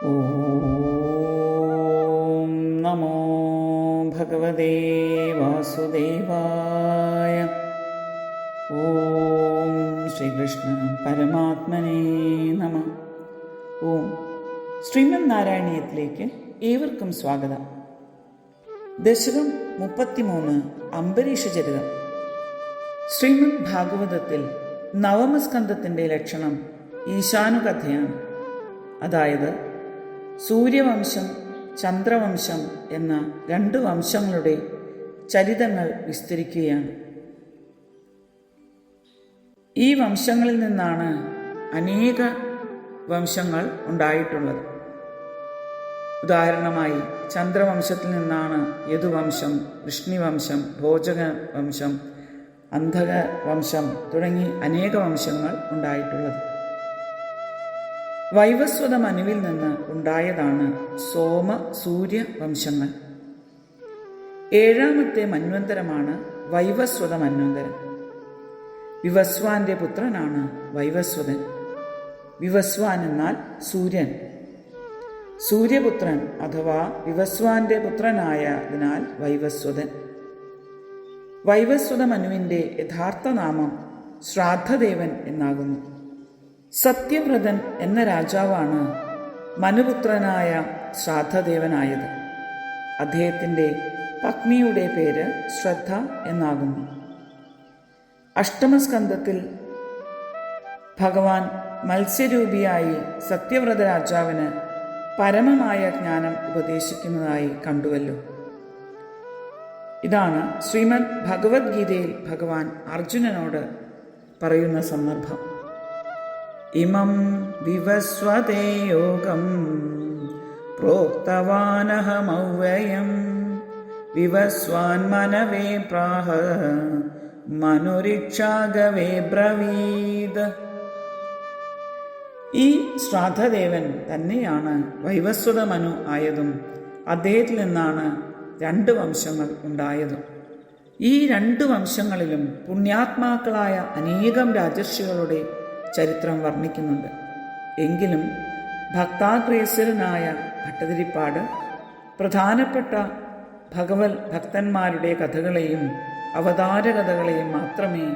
ഓം നമോ ഭഗവതേ വാസുദേവായ. ഓം ശ്രീകൃഷ്ണ പരമാത്മനേ നമഃ. ഓം ശ്രീമദ് നാരായണീയത്തിലേക്ക് ഏവർക്കും സ്വാഗതം. ദശകം 33 അംബരീഷ ചരിതം. ശ്രീമദ് ഭാഗവതത്തിൽ നവമസ്കന്ധത്തിൻ്റെ ലക്ഷണം ഈശാനുകഥയാണ്. അതായത് സൂര്യവംശം, ചന്ദ്രവംശം എന്ന 2 വംശങ്ങളുടെ ചരിതങ്ങൾ വിസ്തരിക്കുകയാണ്. ഈ വംശങ്ങളിൽ നിന്നാണ് അനേക വംശങ്ങൾ ഉണ്ടായിട്ടുള്ളത്. ഉദാഹരണമായി ചന്ദ്രവംശത്തിൽ നിന്നാണ് യദുവംശം, വൃഷ്ണിവംശം, ഭോജക വംശം, അന്ധക വംശം തുടങ്ങി അനേക വംശങ്ങൾ ഉണ്ടായിട്ടുള്ളത്. വൈവസ്വത മനുവിൽ നിന്ന് ഉണ്ടായതാണ് സോമ സൂര്യ വംശങ്ങൾ. 7ാമത്തെ മന്വന്തരമാണ് വൈവസ്വത മന്വന്തരം. വിവസ്വാന്റെ പുത്രനാണ് വൈവസ്വതൻ. വിവസ്വാൻ എന്നാൽ സൂര്യൻ. സൂര്യപുത്രൻ അഥവാ വിവസ്വാന്റെ പുത്രനായതിനാൽ വൈവസ്വതൻ. വൈവസ്വത മനുവിൻ്റെ യഥാർത്ഥ നാമം ശ്രാദ്ധദേവൻ എന്നാകുന്നു. സത്യവ്രതൻ എന്ന രാജാവാണ് മനുപുത്രനായ ശ്രാദ്ധദേവനായത്. അദ്ദേഹത്തിൻ്റെ പത്നിയുടെ പേര് ശ്രദ്ധ എന്നാകുന്നു. അഷ്ടമസ്കന്ധത്തിൽ ഭഗവാൻ മത്സ്യരൂപിയായി സത്യവ്രത രാജാവിന് പരമമായ ജ്ഞാനം ഉപദേശിക്കുന്നതായി കണ്ടുവല്ലോ. ഇതാണ് ശ്രീമദ് ഭഗവത്ഗീതയിൽ ഭഗവാൻ അർജുനനോട് പറയുന്ന സന്ദർഭം. ഇമം വിവസ്വതേ യോഗം പ്രോക്തവാനഹമവ്യയം വിവസ്വാൻ മനവേ പ്രാഹ മനുരിക്ഷാഗവേ ബ്രവീത്. ഈ ശ്രാദ്ധദേവൻ തന്നെയാണ് വൈവസ്വത മനു ആയതും അദ്ദേഹത്തിൽ നിന്നാണ് 2 വംശങ്ങൾ ഉണ്ടായതും. ഈ 2 വംശങ്ങളിലും പുണ്യാത്മാക്കളായ അനേകം രാജർഷികളുടെ ചരിത്രം വർണ്ണിക്കുന്നുണ്ട്. എങ്കിലും ഭക്താഗ്രേസരനായ ഭട്ടതിരിപ്പാട് പ്രധാനപ്പെട്ട ഭഗവത് ഭക്തന്മാരുടെ കഥകളെയും അവതാര കഥകളെയും മാത്രമേ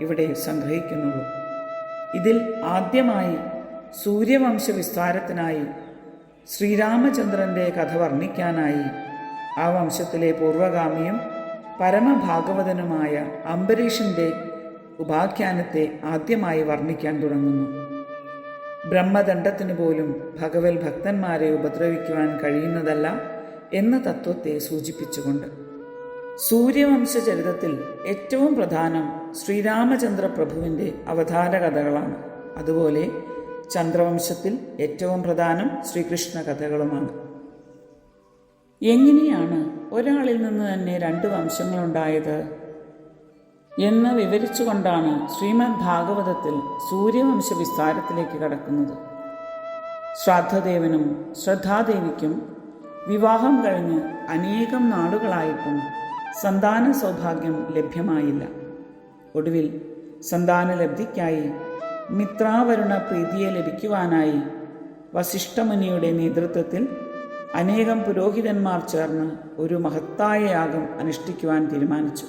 ഇവിടെ സംഗ്രഹിക്കുന്നുള്ളൂ. ഇതിൽ ആദ്യമായി സൂര്യവംശ വിസ്താരത്തിനായി ശ്രീരാമചന്ദ്രൻ്റെ കഥ വർണ്ണിക്കാനായി ആ വംശത്തിലെ പൂർവഗാമിയും പരമഭാഗവതനുമായ അംബരീഷൻ്റെ ഉപാഖ്യാനത്തെ ആദ്യമായി വർണ്ണിക്കാൻ തുടങ്ങുന്നു. ബ്രഹ്മദണ്ഡത്തിനു പോലും ഭഗവത് ഭക്തന്മാരെ ഉപദ്രവിക്കുവാൻ കഴിയുന്നതല്ല എന്ന തത്വത്തെ സൂചിപ്പിച്ചുകൊണ്ട് സൂര്യവംശ ചരിതത്തിൽ ഏറ്റവും പ്രധാനം ശ്രീരാമചന്ദ്ര പ്രഭുവിൻ്റെ അവതാര കഥകളാണ്. അതുപോലെ ചന്ദ്രവംശത്തിൽ ഏറ്റവും പ്രധാനം ശ്രീകൃഷ്ണ കഥകളുമാണ്. എങ്ങനെയാണ് ഒരാളിൽ നിന്ന് തന്നെ 2 വംശങ്ങളുണ്ടായത് എന്ന് വിവരിച്ചുകൊണ്ടാണ് ശ്രീമദ് ഭാഗവതത്തിൽ സൂര്യവംശ വിസ്താരത്തിലേക്ക് കടക്കുന്നത്. ശ്രാദ്ധദേവനും ശ്രദ്ധാദേവിക്കും വിവാഹം കഴിഞ്ഞ് അനേകം നാളുകളായിട്ടും സന്താന സൗഭാഗ്യം ലഭ്യമായില്ല. ഒടുവിൽ സന്താനലബ്ധിക്കായി മിത്രാവരുണ പ്രീതിയെ ലഭിക്കുവാനായി വസിഷ്ഠമുനിയുടെ നേതൃത്വത്തിൽ അനേകം പുരോഹിതന്മാർ ചേർന്ന് ഒരു മഹത്തായ യാഗം അനുഷ്ഠിക്കുവാൻ തീരുമാനിച്ചു.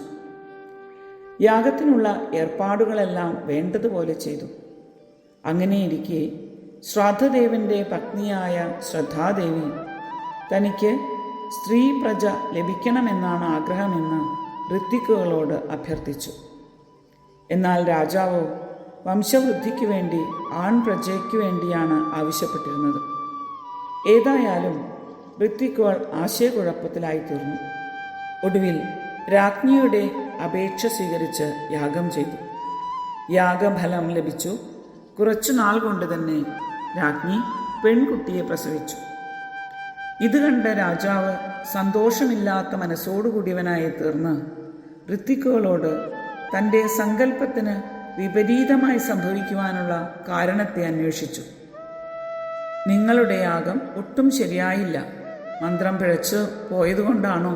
യാഗത്തിനുള്ള ഏർപ്പാടുകളെല്ലാം വേണ്ടതുപോലെ ചെയ്തു. അങ്ങനെയിരിക്കെ ശ്രാദ്ധദേവൻ്റെ പത്നിയായ ശ്രദ്ധാദേവി തനിക്ക് സ്ത്രീ പ്രജ ലഭിക്കണമെന്നാണ് ആഗ്രഹമെന്ന് ഋത്വിക്കുകളോട് അഭ്യർത്ഥിച്ചു. എന്നാൽ രാജാവ് വംശവൃദ്ധിക്ക് വേണ്ടി ആൺപ്രജയ്ക്ക് വേണ്ടിയാണ് ആവശ്യപ്പെട്ടിരുന്നത്. ഏതായാലും ഋത്വിക്കുകൾ ആശയക്കുഴപ്പത്തിലായിത്തീർന്നു. ഒടുവിൽ രാജ്ഞിയുടെ അപേക്ഷ സ്വീകരിച്ച് യാഗം ചെയ്തു. യാഗഫലം ലഭിച്ചു. കുറച്ചുനാൾ കൊണ്ട് തന്നെ രാജ്ഞി പെൺകുട്ടിയെ പ്രസവിച്ചു. ഇത് കണ്ട രാജാവ് സന്തോഷമില്ലാത്ത മനസ്സോടുകൂടിയവനായി തീർന്ന് ഋത്വിക്കുകളോട് തൻ്റെ സങ്കല്പത്തിന് വിപരീതമായി സംഭവിക്കുവാനുള്ള കാരണത്തെ അന്വേഷിച്ചു. നിങ്ങളുടെ യാഗം ഒട്ടും ശരിയായില്ല, മന്ത്രം പിഴച്ചു പോയതുകൊണ്ടാണോ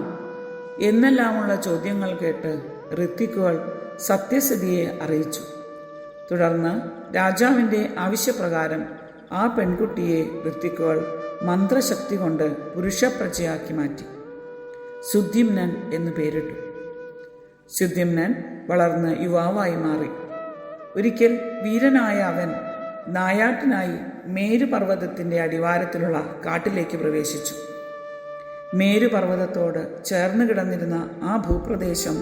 എന്നെല്ലാമുള്ള ചോദ്യങ്ങൾ കേട്ട് ഋത്വിക്കുകൾ സത്യസ്ഥിതിയെ അറിയിച്ചു. തുടർന്ന് രാജാവിൻ്റെ ആവശ്യപ്രകാരം ആ പെൺകുട്ടിയെ ഋത്വിക്കുകൾ മന്ത്രശക്തി കൊണ്ട് പുരുഷപ്രജയാക്കി മാറ്റി. സുദ്യുമ്നൻ എന്നു പേരിട്ടു. സുദ്യുമ്നൻ വളർന്ന് യുവാവായി മാറി. ഒരിക്കൽ വീരനായ അവൻ നായാട്ടിനായി മേരുപർവ്വതത്തിൻ്റെ അടിവാരത്തിലുള്ള കാട്ടിലേക്ക് പ്രവേശിച്ചു. മേരുപർവ്വതത്തോട് ചേർന്ന് കിടന്നിരുന്ന ആ ഭൂപ്രദേശം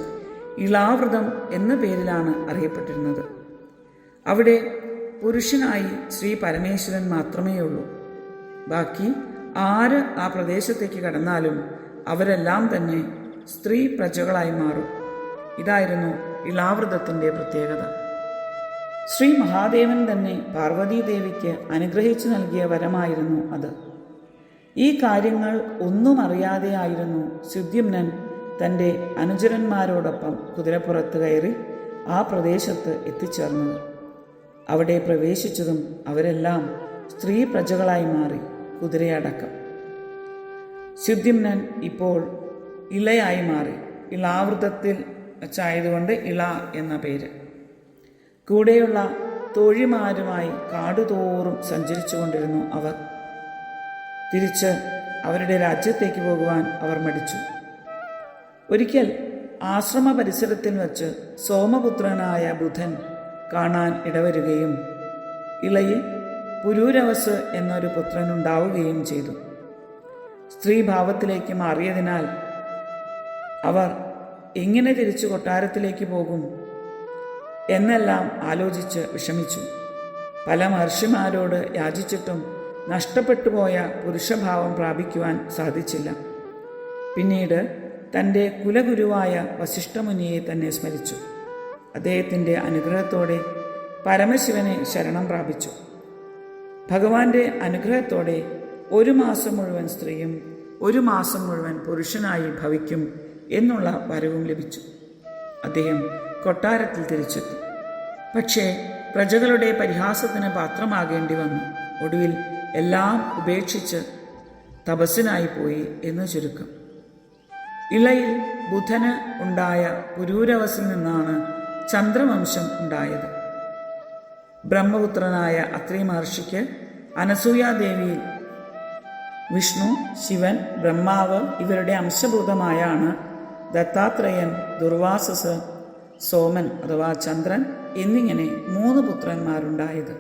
ഇളാവൃതം എന്ന പേരിലാണ് അറിയപ്പെട്ടിരുന്നത്. അവിടെ പുരുഷനായി ശ്രീ പരമേശ്വരൻ മാത്രമേ ഉള്ളൂ. ബാക്കി ആര് ആ പ്രദേശത്തേക്ക് കടന്നാലും അവരെല്ലാം തന്നെ സ്ത്രീ പ്രജകളായി മാറും. ഇതായിരുന്നു ഇളാവൃതത്തിൻ്റെ പ്രത്യേകത. ശ്രീ മഹാദേവൻ തന്നെ പാർവതീദേവിക്ക് അനുഗ്രഹിച്ചു നൽകിയ വരമായിരുന്നു അത്. ഈ കാര്യങ്ങൾ ഒന്നും അറിയാതെയായിരുന്നു സുദ്യുമ്നൻ തൻ്റെ അനുചരന്മാരോടൊപ്പം കുതിരപ്പുറത്ത് കയറി ആ പ്രദേശത്ത് എത്തിച്ചേർന്നത്. അവിടെ പ്രവേശിച്ചതും അവരെല്ലാം സ്ത്രീ പ്രജകളായി മാറി, കുതിരയടക്കം. സുദ്യുമ്നൻ ഇപ്പോൾ ഇളയായി മാറി. ഇളാവൃതത്തിൽ വച്ചായതുകൊണ്ട് ഇള എന്ന പേര്. കൂടെയുള്ള തോഴിമാരുമായി കാടുതോറും സഞ്ചരിച്ചു കൊണ്ടിരുന്നു അവർ. തിരിച്ച് അവരുടെ രാജ്യത്തേക്ക് പോകുവാൻ അവർ മടിച്ചു. ഒരിക്കൽ ആശ്രമ പരിസരത്തിൽ വച്ച് സോമപുത്രനായ ബുധൻ കാണാൻ ഇടവരുകയും ഇളയിൽ പുരൂരവസ് എന്നൊരു പുത്രനുണ്ടാവുകയും ചെയ്തു. സ്ത്രീഭാവത്തിലേക്ക് മാറിയതിനാൽ അവർ എങ്ങനെ തിരിച്ചു കൊട്ടാരത്തിലേക്ക് പോകും എന്നെല്ലാം ആലോചിച്ച് വിഷമിച്ചു. പല മഹർഷിമാരോട് യാചിച്ചിട്ടും നഷ്ടപ്പെട്ടുപോയ പുരുഷഭാവം പ്രാപിക്കുവാൻ സാധിച്ചില്ല. പിന്നീട് തൻ്റെ കുലഗുരുവായ വസിഷ്ഠമുനിയെ തന്നെ സ്മരിച്ചു. അദ്ദേഹത്തിൻ്റെ അനുഗ്രഹത്തോടെ പരമശിവനെ ശരണം പ്രാപിച്ചു. ഭഗവാന്റെ അനുഗ്രഹത്തോടെ 1 മാസം മുഴുവൻ സ്ത്രീയും 1 മാസം മുഴുവൻ പുരുഷനായി ഭവിക്കും എന്നുള്ള വരവും ലഭിച്ചു. അദ്ദേഹം കൊട്ടാരത്തിൽ തിരിച്ചെത്തി. പക്ഷേ പ്രജകളുടെ പരിഹാസത്തിന് പാത്രമാകേണ്ടി വന്നു. ഒടുവിൽ എല്ലാം ഉപേക്ഷിച്ച് തപസ്സിനായി പോയി എന്ന് ചുരുക്കം. ഇളയിൽ ബുധന് ഉണ്ടായ പുരൂരവസിൽ നിന്നാണ് ചന്ദ്രവംശം ഉണ്ടായത്. ബ്രഹ്മപുത്രനായ അത്രി മഹർഷിക്ക് അനസൂയാദേവിയിൽ വിഷ്ണു, ശിവൻ, ബ്രഹ്മാവ് ഇവരുടെ അംശഭൂതമായാണ് ദത്താത്രേയൻ, ദുർവാസസ്, സോമൻ അഥവാ ചന്ദ്രൻ എന്നിങ്ങനെ 3 പുത്രന്മാരുണ്ടായത്.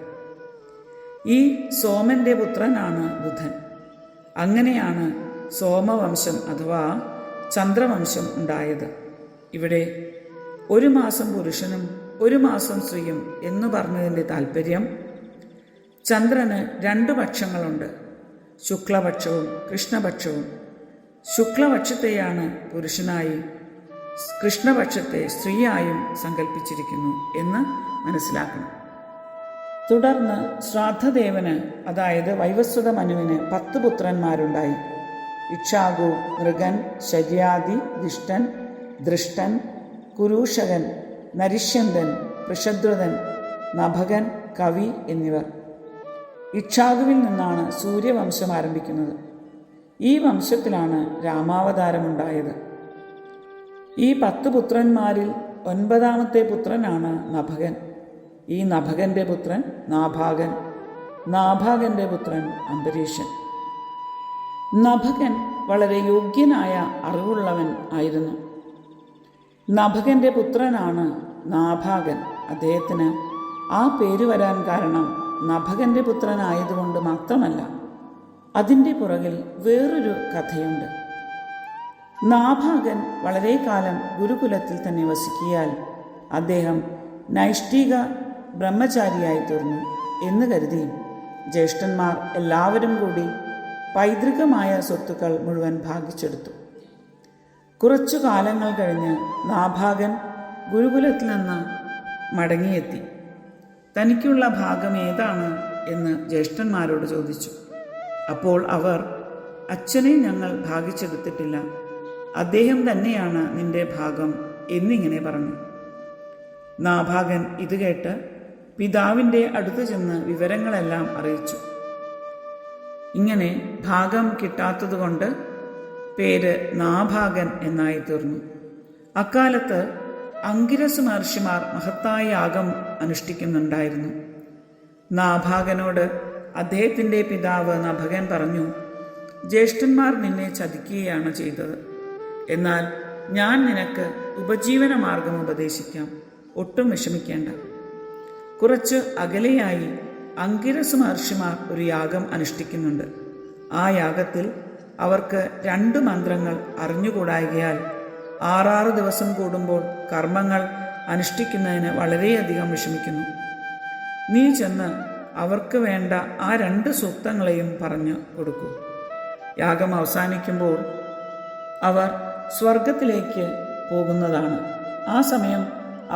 ഈ സോമന്റെ പുത്രനാണ് ബുധൻ. അങ്ങനെയാണ് സോമവംശം അഥവാ ചന്ദ്രവംശം ഉണ്ടായത്. ഇവിടെ 1 മാസം പുരുഷനും 1 മാസം സ്ത്രീയും എന്ന് പറഞ്ഞതിൻ്റെ താല്പര്യം, ചന്ദ്രന് 2 പക്ഷങ്ങളുണ്ട്, ശുക്ലപക്ഷവും കൃഷ്ണപക്ഷവും. ശുക്ലപക്ഷത്തെയാണ് പുരുഷനായി, കൃഷ്ണപക്ഷത്തെ സ്ത്രീയായും സങ്കല്പിച്ചിരിക്കുന്നു എന്ന് മനസ്സിലാക്കണം. തുടർന്ന് ശ്രാദ്ധദേവന്, അതായത് വൈവസ്വത മനുവിന് 10 പുത്രന്മാരുണ്ടായി. ഇക്ഷാകു, നൃഗൻ, ശര്യാദി, ദിഷ്ടൻ, ദൃഷ്ടൻ, കുരൂഷകൻ, നരിഷ്യന്തൻ, പൃഷദ്രുതൻ, നഭകൻ, കവി എന്നിവർ. ഇക്ഷാകുവിൽ നിന്നാണ് സൂര്യവംശം ആരംഭിക്കുന്നത്. ഈ വംശത്തിലാണ് രാമാവതാരമുണ്ടായത്. ഈ 10 പുത്രന്മാരിൽ 9ാമത്തെ പുത്രനാണ് നഭകൻ. ഈ നഭകന്റെ പുത്രൻ നാഭാഗൻ, നാഭാഗന്റെ പുത്രൻ അംബരീഷൻ. നഭകൻ വളരെ യോഗ്യനായ അറിവുള്ളവൻ ആയിരുന്നു. നഭകന്റെ പുത്രനാണ് നാഭാഗൻ. അദ്ദേഹത്തിന് ആ പേര് വരാൻ കാരണം നഭകന്റെ പുത്രനായതുകൊണ്ട് മാത്രമല്ല, അതിൻ്റെ പുറകിൽ വേറൊരു കഥയുണ്ട്. നാഭാഗൻ വളരെ കാലം ഗുരുകുലത്തിൽ തന്നെ വസിക്കിയാൽ അദ്ദേഹം നൈഷ്ഠിക ബ്രഹ്മചാരിയായി തീർന്നു എന്ന് കരുതി ജ്യേഷ്ഠന്മാർ എല്ലാവരും കൂടി പൈതൃകമായ സ്വത്തുക്കൾ മുഴുവൻ ഭാഗിച്ചെടുത്തു. കുറച്ചു കാലങ്ങൾ കഴിഞ്ഞ് നാഭാഗൻ ഗുരുകുലത്തിൽ നിന്ന് മടങ്ങിയെത്തി. തനിക്കുള്ള ഭാഗം ഏതാണ് എന്ന് ജ്യേഷ്ഠന്മാരോട് ചോദിച്ചു. അപ്പോൾ അവർ, അച്ഛനെ ഞങ്ങൾ ഭാഗിച്ചെടുത്തിട്ടില്ല, അദ്ദേഹം തന്നെയാണ് നിന്റെ ഭാഗം എന്നിങ്ങനെ പറഞ്ഞു. നാഭാഗൻ ഇത് കേട്ട് പിതാവിൻ്റെ അടുത്ത് ചെന്ന് വിവരങ്ങളെല്ലാം അറിയിച്ചു. ഇങ്ങനെ ഭാഗം കിട്ടാത്തതുകൊണ്ട് പേര് നാഭാഗൻ എന്നായി തീർന്നു. അക്കാലത്ത് അങ്കിരസ് മഹർഷിമാർ മഹത്തായ യാഗം അനുഷ്ഠിക്കുന്നുണ്ടായിരുന്നു. നാഭാഗനോട് അദ്ദേഹത്തിൻ്റെ പിതാവ് നഭകൻ പറഞ്ഞു, ജ്യേഷ്ഠന്മാർ നിന്നെ ചതിക്കുകയാണ് ചെയ്തത്. എന്നാൽ ഞാൻ നിനക്ക് ഉപജീവന മാർഗം ഉപദേശിക്കാം, ഒട്ടും വിഷമിക്കേണ്ട. കുറച്ച് അകലെയായി അങ്കിരസ് മഹർഷിമാർ ഒരു യാഗം അനുഷ്ഠിക്കുന്നുണ്ട്. ആ യാഗത്തിൽ അവർക്ക് 2 മന്ത്രങ്ങൾ അറിഞ്ഞുകൂടായകയാൽ 6 ദിവസം കൂടുമ്പോൾ കർമ്മങ്ങൾ അനുഷ്ഠിക്കുന്നതിന് വളരെയധികം വിഷമിക്കുന്നു. നീ ചെന്ന് അവർക്ക് വേണ്ട ആ 2 സൂക്തങ്ങളെയും പറഞ്ഞു കൊടുക്കൂ. യാഗം അവസാനിക്കുമ്പോൾ അവർ സ്വർഗത്തിലേക്ക് പോകുന്നതാണ്. ആ സമയം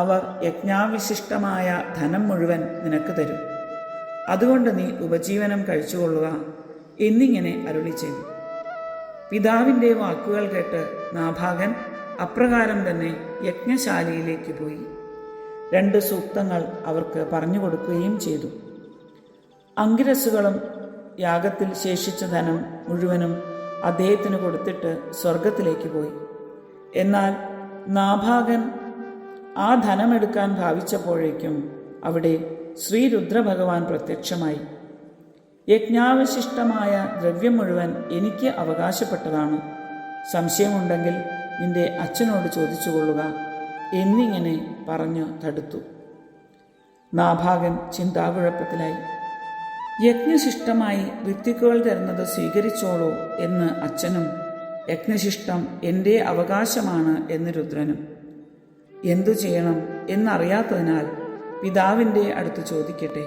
അവർ യജ്ഞാവിശിഷ്ടമായ ധനം മുഴുവൻ നിനക്ക് തരും. അതുകൊണ്ട് നീ ഉപജീവനം കഴിച്ചുകൊള്ളുക എന്നിങ്ങനെ അരുളി ചെയ്തു. പിതാവിൻ്റെ വാക്കുകൾ കേട്ട് നാഭാഗൻ അപ്രകാരം തന്നെ യജ്ഞശാലയിലേക്ക് പോയി 2 സൂക്തങ്ങൾ അവർക്ക് പറഞ്ഞു കൊടുക്കുകയും ചെയ്തു. അങ്കിരസുകളും യാഗത്തിൽ ശേഷിച്ച ധനം മുഴുവനും അദ്ദേഹത്തിന് കൊടുത്തിട്ട് സ്വർഗത്തിലേക്ക് പോയി. എന്നാൽ നാഭാഗൻ ആ ധനമെടുക്കാൻ ഭാവിച്ചപ്പോഴേക്കും അവിടെ ശ്രീരുദ്രഭഗവാൻ പ്രത്യക്ഷമായി. യജ്ഞാവശിഷ്ടമായ ദ്രവ്യം മുഴുവൻ എനിക്ക് അവകാശപ്പെട്ടതാണ്. സംശയമുണ്ടെങ്കിൽ നിന്റെ അച്ഛനോട് ചോദിച്ചുകൊള്ളുക എന്നിങ്ങനെ പറഞ്ഞു തടുത്തു. നാഭാഗൻ ചിന്താകുഴപ്പത്തിലായി. യജ്ഞശിഷ്ടമായി ഋത്വിക്കുകൾ തരുന്നത് സ്വീകരിച്ചോളൂ എന്ന് അച്ഛനും, യജ്ഞശിഷ്ടം എൻ്റെ അവകാശമാണ് എന്ന് രുദ്രനും. എന്തു ചെയ്യണം എന്നറിയാത്തതിനാൽ പിതാവിൻ്റെ അടുത്ത് ചോദിക്കട്ടെ,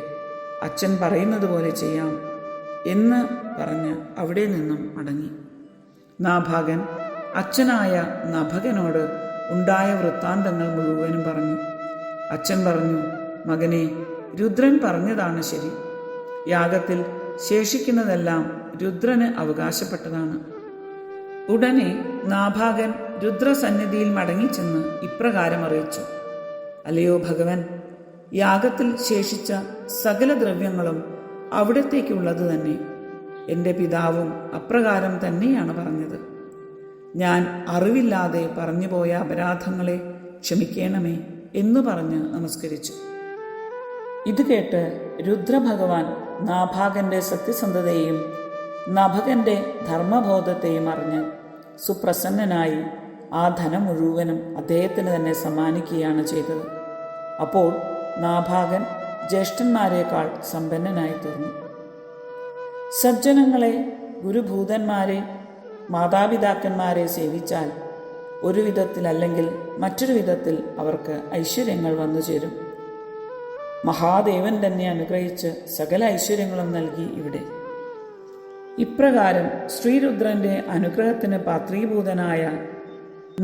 അച്ഛൻ പറയുന്നത് പോലെ ചെയ്യാം എന്ന് പറഞ്ഞ് അവിടെ നിന്നും മടങ്ങി. നാഭാഗൻ അച്ഛനായ നഭകനോട് ഉണ്ടായ വൃത്താന്തങ്ങൾ മുഴുവനും പറഞ്ഞു. അച്ഛൻ പറഞ്ഞു, മകനെ, രുദ്രൻ പറഞ്ഞതാണ് ശരി. യാഗത്തിൽ ശേഷിക്കുന്നതെല്ലാം രുദ്രന് അവകാശപ്പെട്ടതാണ്. ഉടനെ നാഭാഗൻ രുദ്രസന്നിധിയിൽ മടങ്ങിച്ചെന്ന് ഇപ്രകാരം അറിയിച്ചു: അല്ലയോ ഭഗവൻ, യാഗത്തിൽ ശേഷിച്ച സകല ദ്രവ്യങ്ങളും അവിടത്തേക്കുള്ളത് തന്നെ. എൻ്റെ പിതാവും അപ്രകാരം തന്നെയാണ് പറഞ്ഞത്. ഞാൻ അറിവില്ലാതെ പറഞ്ഞുപോയ അപരാധങ്ങളെ ക്ഷമിക്കണമേ എന്നു പറഞ്ഞ് നമസ്കരിച്ചു. ഇത് കേട്ട് രുദ്രഭഗവാൻ നാഭാഗന്റെ സത്യസന്ധതയെയും നഭകന്റെ ധർമ്മബോധത്തെയും അറിഞ്ഞ് സുപ്രസന്നനായി ആ ധനം മുഴുവനും അദ്ദേഹത്തിന് തന്നെ സമ്മാനിക്കുകയാണ് ചെയ്തത്. അപ്പോൾ നാഭാഗൻ ജ്യേഷ്ഠന്മാരെക്കാൾ സമ്പന്നനായി തീർന്നു. സജ്ജനങ്ങളെ, ഗുരുഭൂതന്മാരെ, മാതാപിതാക്കന്മാരെ സേവിച്ചാൽ ഒരു വിധത്തിൽ അല്ലെങ്കിൽ മറ്റൊരു വിധത്തിൽ അവർക്ക് ഐശ്വര്യങ്ങൾ വന്നു ചേരും. മഹാദേവൻ തന്നെ അനുഗ്രഹിച്ച് സകല ഐശ്വര്യങ്ങളും നൽകി ഇവിടെ. ഇപ്രകാരം ശ്രീരുദ്രന്റെ അനുഗ്രഹത്തിന് പാത്രീഭൂതനായ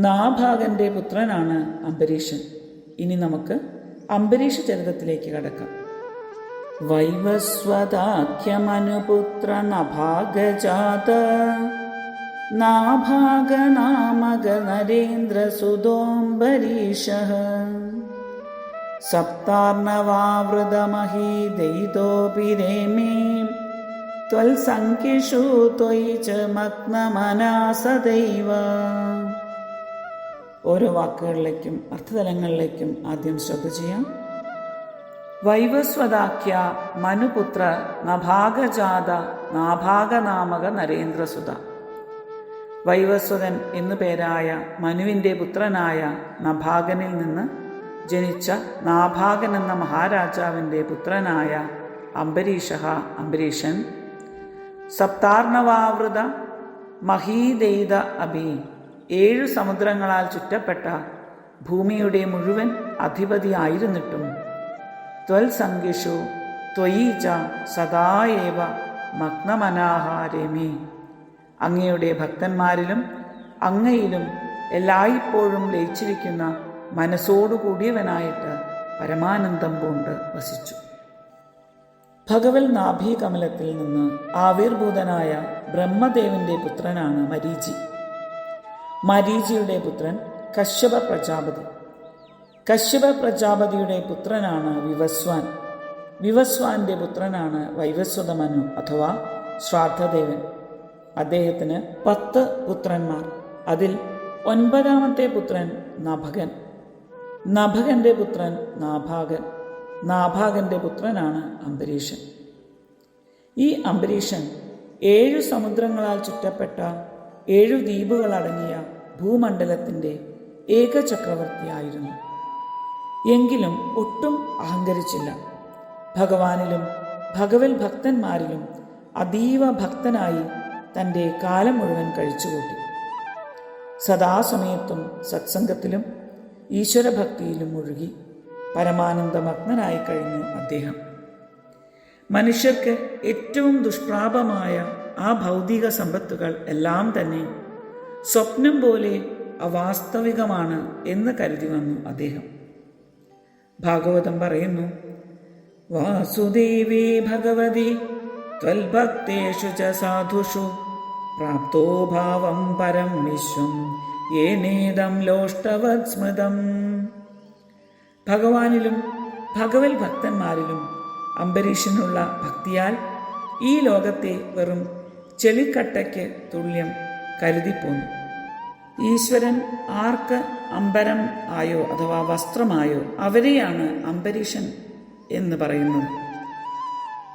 നാഭാഗന്റെ പുത്രനാണ് അംബരീഷൻ. ഇനി നമുക്ക് അംബരീഷ ചരിതത്തിലേക്ക് കടക്കാം. വൈവസ്വതാഖ്യമനുപുത്ര നഭാഗജാത നാഭാഗനാമക നരേന്ദ്രസുതോംബരീഷഃ സപ്താർണവാവൃതമഹീദയിതോപി രേമേ ത്വൽസംഖ്യഷു ത്വയി ച മഗ്നമനാ സദൈവ. ഓരോ വാക്കുകളിലേക്കും അർത്ഥതലങ്ങളിലേക്കും ആദ്യം ശ്രദ്ധ ചെയ്യാം. വൈവസ്വതാഖ്യ മനുപുത്ര നഭാഗജാത നാഭാഗനാമക നരേന്ദ്രസുത. വൈവസ്വതൻ എന്നു പേരായ മനുവിൻ്റെ പുത്രനായ നഭാഗനിൽ നിന്ന് ജനിച്ച നാഭാഗൻ എന്ന മഹാരാജാവിൻ്റെ പുത്രനായ അംബരീഷൻ സപ്താർണവാവൃത മഹീദൈത അഭി 7 സമുദ്രങ്ങളാൽ ചുറ്റപ്പെട്ട ഭൂമിയുടെ മുഴുവൻ അധിപതിയായിരുന്നിട്ടും ത്വൽസംഖ്യഷു ത്വയി ച സദായേവ മഗ്നമനാഹാരേമി, അങ്ങയുടെ ഭക്തന്മാരിലും അങ്ങയിലും എല്ലായ്പ്പോഴും ലയിച്ചിരിക്കുന്ന മനസ്സോടുകൂടിയവനായിട്ട് പരമാനന്ദം കൊണ്ട് വസിച്ചു. ഭഗവൽ നാഭീകമലത്തിൽ നിന്ന് ആവിർഭൂതനായ ബ്രഹ്മദേവന്റെ പുത്രനാണ് മരീചി. മരീചിയുടെ പുത്രൻ കശ്യപ പ്രജാപതി. കശ്യപ പ്രജാപതിയുടെ പുത്രനാണ് വിവസ്വാൻ. വിവസ്വാന്റെ പുത്രനാണ് വൈവസ്വത മനു അഥവാ ശ്രാദ്ധദേവൻ. അദ്ദേഹത്തിന് 10 പുത്രന്മാർ. അതിൽ 9ാമത്തെ പുത്രൻ നഭകൻ. നഭകന്റെ പുത്രൻ നാഭാഗൻ. നാഭാഗന്റെ പുത്രനാണ് അംബരീഷൻ. ഈ അംബരീഷൻ 7 സമുദ്രങ്ങളാൽ ചുറ്റപ്പെട്ട 7 ദ്വീപുകളടങ്ങിയ ഭൂമണ്ഡലത്തിൻ്റെ ഏക ചക്രവർത്തിയായിരുന്നു. എങ്കിലും ഒട്ടും അഹങ്കരിച്ചില്ല. ഭഗവാനിലും ഭഗവത് ഭക്തന്മാരിലും അതീവ ഭക്തനായി തൻ്റെ കാലം മുഴുവൻ കഴിച്ചുകൂട്ടി. സദാസമയത്തും സത്സംഗത്തിലും ഈശ്വരഭക്തിയിലും മുഴുകി പരമാനന്ദമഗ്നനായി കഴിഞ്ഞു അദ്ദേഹം. മനുഷ്യർക്ക് ഏറ്റവും ദുഷ്പ്രാപമായ ആ ഭൗതിക സമ്പത്തുകൾ എല്ലാം തന്നെ സ്വപ്നം പോലെ അവാസ്തവികമാണ് എന്ന് കരുതി വന്നു അദ്ദേഹം. ഭാഗവതം പറയുന്നു, വാസുദേവേ ഭഗവതി ത്വൽഭക്തേഷു ച സാധുഷു പ്രാപ്തോ ഭാവം പരം വിശ്വം യേനേദം ലോഷ്ടവത് സ്മൃതം. ഭഗവാനിലും ഭഗവത് ഭക്തന്മാരിലും അംബരീഷനുള്ള ഭക്തിയാൽ ഈ ലോകത്തെ വെറും ചെളിക്കട്ടയ്ക്ക് തുല്യം കരുതിപ്പോന്നു. ഈശ്വരൻ ആർക്ക് അമ്പരം ആയോ അഥവാ വസ്ത്രമായോ അവരെയാണ് അംബരീഷൻ എന്ന് പറയുന്നത്.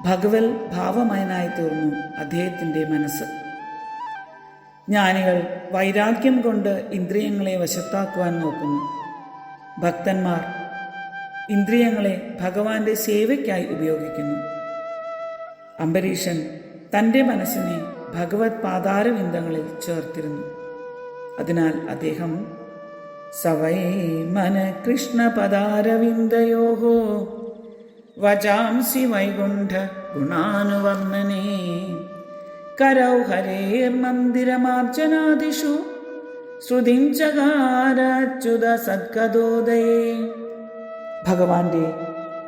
ഭഗവത് ഭാവമയനായി തീർന്നു അദ്ദേഹത്തിൻ്റെ മനസ്സ്. ജ്ഞാനികൾ വൈരാഗ്യം കൊണ്ട് ഇന്ദ്രിയങ്ങളെ വശത്താക്കുവാൻ നോക്കുന്നു. ഭക്തന്മാർ ഇന്ദ്രിയങ്ങളെ ഭഗവാന്റെ സേവയ്ക്കായി ഉപയോഗിക്കുന്നു. അംബരീഷൻ തൻ്റെ മനസ്സിനെ ഭഗവത് പാതാരവിന്ദങ്ങളിൽ ചേർത്തിരുന്നു. അതിനാൽ അദ്ദേഹം സവൈ മന കൃഷ്ണ പദാരവിന്ദയോഹോ വചാംസി വൈകുണ്ഠ ഗുണാനുവർണ്ണനേ കരൗ ഹരേർമന്ദിരമാർജനാദിഷു ശ്രുതിം ചകാരച്യുത സദ്ഗതോദയേ. ഭഗവാന്റെ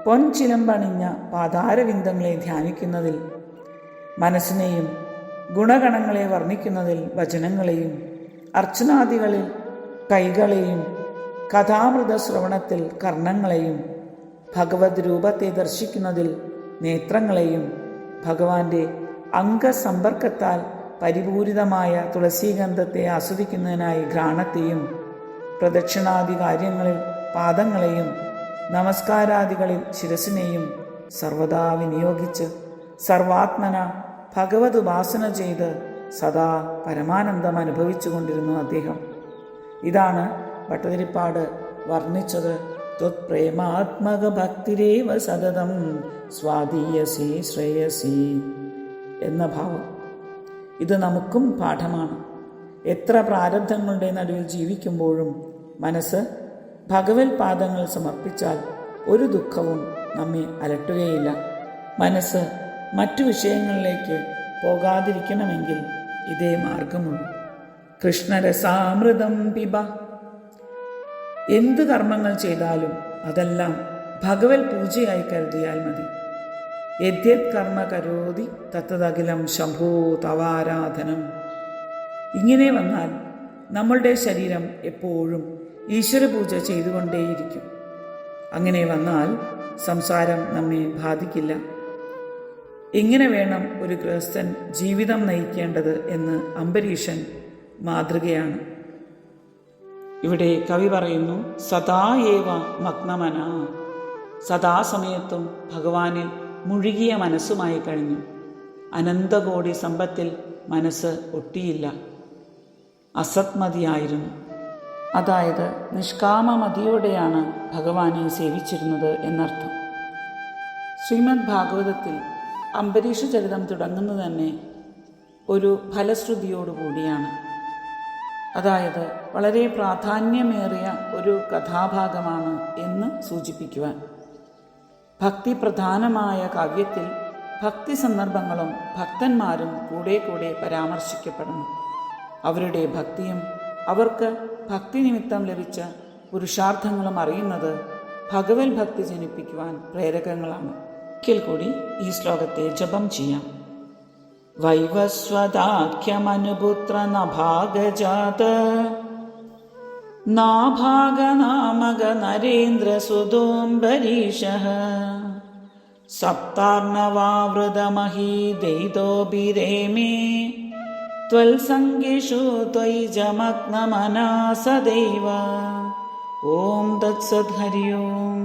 പൊൻചിലമ്പണിഞ്ഞ പാതാരവിന്ദങ്ങളെ ധ്യാനിക്കുന്നതിൽ മനസ്സിനെയും ഗുണഗണങ്ങളെ വർണ്ണിക്കുന്നതിൽ വചനങ്ങളെയും അർച്ചനാദികളിൽ കൈകളെയും കഥാമൃത ശ്രവണത്തിൽ കർണങ്ങളെയും ഭഗവത് രൂപത്തെ ദർശിക്കുന്നതിൽ നേത്രങ്ങളെയും ഭഗവാന്റെ അംഗസമ്പർക്കത്താൽ പരിപൂരിതമായ തുളസീഗന്ധത്തെ ആസ്വദിക്കുന്നതിനായി ഘ്രാണത്തെയും പ്രദക്ഷിണാദി കാര്യങ്ങളിൽ പാദങ്ങളെയും നമസ്കാരാദികളിൽ ശിരസിനെയും സർവദാ വിനിയോഗിച്ച് സർവാത്മന ഭഗവത് ഉപാസന ചെയ്ത് സദാ പരമാനന്ദം അനുഭവിച്ചു കൊണ്ടിരുന്നു അദ്ദേഹം. ഇതാണ് ഭട്ടതിരിപ്പാട് വർണ്ണിച്ചത്. ത്വത്പ്രേമാത്മക ഭക്തിരേവ സതതം സ്വാദീയസി ശ്രേയസി എന്ന ഭാവം. ഇത് നമുക്കും പാഠമാണ്. എത്ര പ്രാരബ്ധങ്ങളുടെ നടുവിൽ ജീവിക്കുമ്പോഴും മനസ്സ് ഭഗവത് പാദങ്ങൾ സമർപ്പിച്ചാൽ ഒരു ദുഃഖവും നമ്മെ അലട്ടുകയില്ല. മനസ്സ് മറ്റു വിഷയങ്ങളിലേക്ക് പോകാതിരിക്കണമെങ്കിൽ ഇതേ മാർഗമുള്ളൂ. കൃഷ്ണരസാമൃതം പിബ. എന്ത് കർമ്മങ്ങൾ ചെയ്താലും അതെല്ലാം ഭഗവത് പൂജയായി കരുതിയാൽ മതി. യദ്യത് കർമ്മ കരോതി തത്തദഖിലം ശംഭോ തവാരാധനം. ഇങ്ങനെ വന്നാൽ നമ്മളുടെ ശരീരം എപ്പോഴും ഈശ്വരപൂജ ചെയ്തുകൊണ്ടേയിരിക്കും. അങ്ങനെ വന്നാൽ സംസാരം നമ്മെ ബാധിക്കില്ല. എങ്ങനെ വേണം ഒരു ഗൃഹസ്ഥൻ ജീവിതം നയിക്കേണ്ടത് എന്ന് അംബരീഷൻ മാതൃകയാണ്. ഇവിടെ കവി പറയുന്നു, സദാ ഏവ മഗ്നമന. സദാസമയത്തും ഭഗവാനിൽ മുഴുകിയ മനസ്സുമായി കഴിഞ്ഞു. അനന്തകോടി സമ്പത്തിൽ മനസ്സ് ഒട്ടിയില്ല. അസത്മതിയായിരുന്നു. അതായത് നിഷ്കാമമതിയോടെയാണ് ഭഗവാനെ സേവിച്ചിരുന്നത് എന്നർത്ഥം. ശ്രീമദ് ഭാഗവതത്തിൽ അംബരീഷ ചരിതം തുടങ്ങുന്നത് തന്നെ ഒരു ഫലശ്രുതിയോടുകൂടിയാണ്. അതായത് വളരെ പ്രാധാന്യമേറിയ ഒരു കഥാഭാഗമാണ് എന്ന് സൂചിപ്പിക്കുവാൻ. ഭക്തിപ്രധാനമായ കാവ്യത്തിൽ ഭക്തി സന്ദർഭങ്ങളും ഭക്തന്മാരും കൂടെ കൂടെ പരാമർശിക്കപ്പെടണം. അവരുടെ ഭക്തിയും അവർക്ക് ഭക്തി നിമിത്തം ലഭിച്ച പുരുഷാർത്ഥങ്ങളും അറിയുന്നത് ഭഗവത് ഭക്തി ജനിപ്പിക്കുവാൻ പ്രേരകങ്ങളാണ്. ഒരിക്കൽ കൂടി ഈ ശ്ലോകത്തെ ജപം ചെയ്യാം. വൈവസ്വതാഖ്യമനുപുത്ര നഭാഗജാത നാഭാഗനാമക നരേന്ദ്രസുതോംബരീഷഃ സപ്താർണവാവൃതമഹീദൈതോഭിരേമേ ത്വൽസംഗിഷു ത്വയി ജമഗ്നമനാ സദൈവ. ഓം തത്സത്. ഹരി ഓം.